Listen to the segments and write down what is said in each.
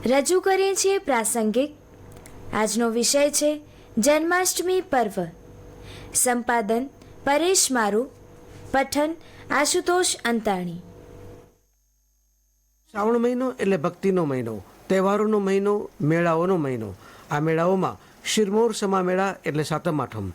રજૂ કરીએ છીએ પ્રાસંગિક. આજનો વિષય છે જન્માષ્ટમી પર્વ. સંપાદન પરેશ મારુ, પઠન આશુતોષ અંતાણી. શ્રાવણ મહિનો એટલે ભક્તિનો મહિનો, તહેવારોનો મહિનો, મેળાઓનો મહિનો. આ મેળાઓમાં શિરમોર સમા મેળા એટલે સાતમ આઠમ,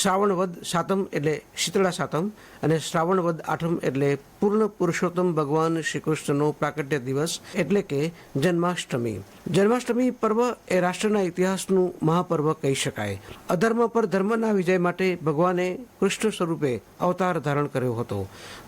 શ્રાવણ વદ સાતમ એટલે શીતળા સાતમ અને શ્રાવણ વદ આઠમ એટલે પૂર્ણ પુરુષોત્તમ ભગવાન શ્રી કૃષ્ણનો પ્રાકટ્ય દિવસ એટલે કે જન્માષ્ટમી. જન્માષ્ટમી પર્વ એ રાષ્ટ્રના ઇતિહાસનું મહાપર્વ કહી શકાય. અધર્મ પર ધર્મના વિજય માટે ભગવાને કૃષ્ણ સ્વરૂપે અવતાર ધારણ કર્યો હતો.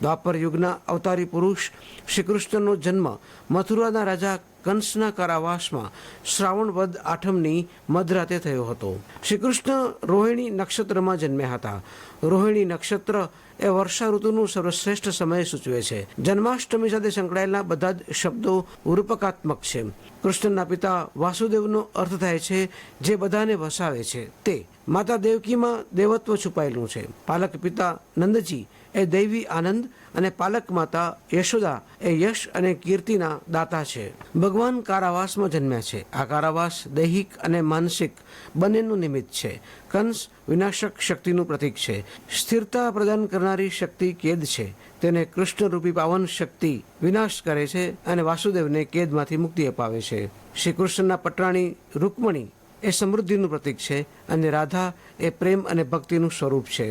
દ્વાપર યુગના અવતારી પુરુષ શ્રી કૃષ્ણનો જન્મ મથુરાના રાજા કંસના કારાવાસમાં શ્રાવણ વદ આઠમની મધરાતે થયો હતો. શ્રી કૃષ્ણ રોહિણી નક્ષત્રમાં જન્મ્યા હતા. રોહિણી નક્ષત્ર એ વર્ષા ઋતુનું સર્વશ્રેષ્ઠ સમય સૂચવે છે. જન્માષ્ટમી સાથે સંકળાયેલા બધા જ શબ્દો રૂપકાત્મક છે. કૃષ્ણના પિતા વાસુદેવનો અર્થ થાય છે જે બધાને વસાવે છે. તે માતા દેવકીમાં દેવત્વ છુપાયેલું છે. પાલક પિતા નંદજી એ દૈવી આનંદ અને પાલક માતા યશોદા એ યશ અને કીર્તિના દાતા છે. ભગવાન કારાવાસમાં જન્મ્યા છે. આ કારાવાસ દૈહિક અને માનસિક બંનેનું નિમિત્ત છે. કંસ વિનાશક શક્તિનું પ્રતીક છે. સ્થિરતા પ્રદાન કરનારી શક્તિ કેદ છે. તેને કૃષ્ણરૂપી પાવન શક્તિ વિનાશ કરે છે અને વાસુદેવને કેદમાંથી મુક્તિ અપાવે છે. શ્રી કૃષ્ણના પટરાણી રૂકમણી એ સમૃદ્ધિનું પ્રતીક છે અને રાધા એ પ્રેમ અને ભક્તિનું સ્વરૂપ છે.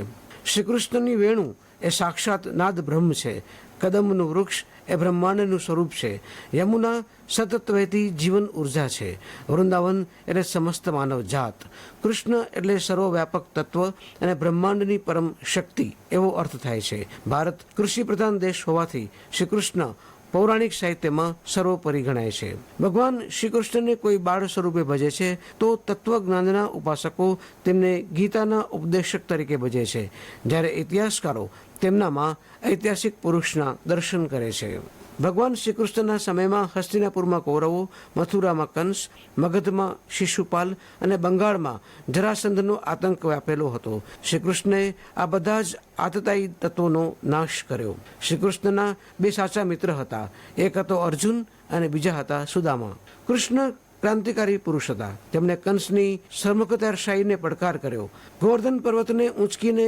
શ્રી કૃષ્ણની વેણુ એ સાક્ષાત નાદ બ્રહ્મ છે. કદમનું વૃક્ષ એ બ્રહ્માંડનું સ્વરૂપ છે. યમુના સતત વહેતી જીવન ઉર્જા છે. વૃંદાવન એટલે સમસ્ત માનવ જાત. કૃષ્ણ એટલે સર્વવ્યાપક તત્વ અને બ્રહ્માંડની પરમ શક્તિ એવો અર્થ થાય છે. ભારત કૃષિ પ્રધાન દેશ હોવાથી શ્રી કૃષ્ણ પૌરાણિક સાહિત્યમાં સર્વોપરી ગણાય છે. ભગવાન શ્રી કૃષ્ણને કોઈ બાળ સ્વરૂપે ભજે છે તો તત્વજ્ઞાનના ઉપાસકો તેમને ગીતાના ઉપદેશક તરીકે ભજે છે, જ્યારે ઇતિહાસકારો તેમનામાં ઐતિહાસિક પુરુષના દર્શન કરે છે. ભગવાન શ્રી કૃષ્ણના સમયમાં હસ્તિનાપુરમાં કૌરવો, મથુરામાં કંસ, મગધમાં શિશુપાલ અને બંગાળમાં જરાસંધનો આતંક વ્યાપેલો હતો. શ્રી કૃષ્ણએ આ બધા જ આતતાયી તત્વોનો નાશ કર્યો. શ્રી કૃષ્ણના બે સાચા મિત્ર હતા. એક હતો અર્જુન અને બીજા હતા સુદામા. કૃષ્ણ ક્રાંતિકારી પુરુષ હતા. તેમણે કંસની સર્મકતાશાહીને પડકાર કર્યો. ગોવર્ધન પર્વતને ઊંચકીને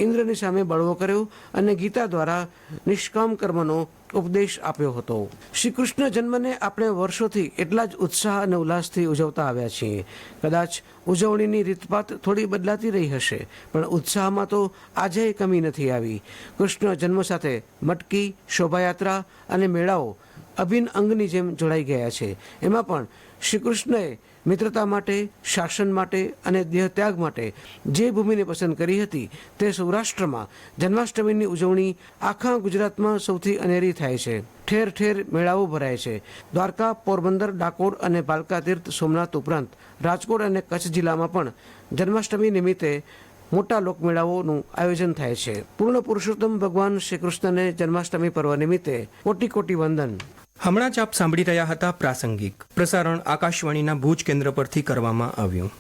ઇન્દ્રની સામે બળવો કર્યો અને ગીતા દ્વારા નિષ્કામ કર્મનો ઉપદેશ આપ્યો હતો. શ્રી કૃષ્ણ જન્મને આપણે વર્ષોથી એટલા જ ઉત્સાહ અને ઉલ્લાસથી ઉજવતા આવ્યા છીએ. કદાચ ઉજવણીની રીતપાત થોડી બદલાતી રહી હશે, પણ ઉત્સાહમાં તો આજે કમી નથી આવી. કૃષ્ણ જન્મ સાથે મટકી, શોભાયાત્રા અને મેળાઓ અભિન્ન અંગની જેમ જોડાઈ ગયા છે. એમાં પણ શ્રી કૃષ્ણએ મિત્રતા માટે, શાસન માટે અને દેહત્યાગ માટે જે ભૂમિને પસંદ કરી હતી તે સૌરાષ્ટ્રમાં જન્માષ્ટમીની ઉજવણી આખા ગુજરાતમાં સૌથી અનેરી થાય છે. ઠેર ઠેર મેળાઓ ભરાય છે. દ્વારકા, પોરબંદર, ડાકોર અને ભાલકા તીર્થ સોમનાથ ઉપરાંત રાજકોટ અને કચ્છ જિલ્લામાં પણ જન્માષ્ટમી નિમિત્તે મોટા લોકમેળાઓનું આયોજન થાય છે. પૂર્ણ પુરુષોત્તમ ભગવાન શ્રી કૃષ્ણને જન્માષ્ટમી પર્વ નિમિત્તે કોટી કોટી વંદન. હમણાં જ આપ સાંભળી રહ્યા હતા પ્રાસંગિક. પ્રસારણ આકાશવાણીના ભુજ કેન્દ્ર પરથી કરવામાં આવ્યું.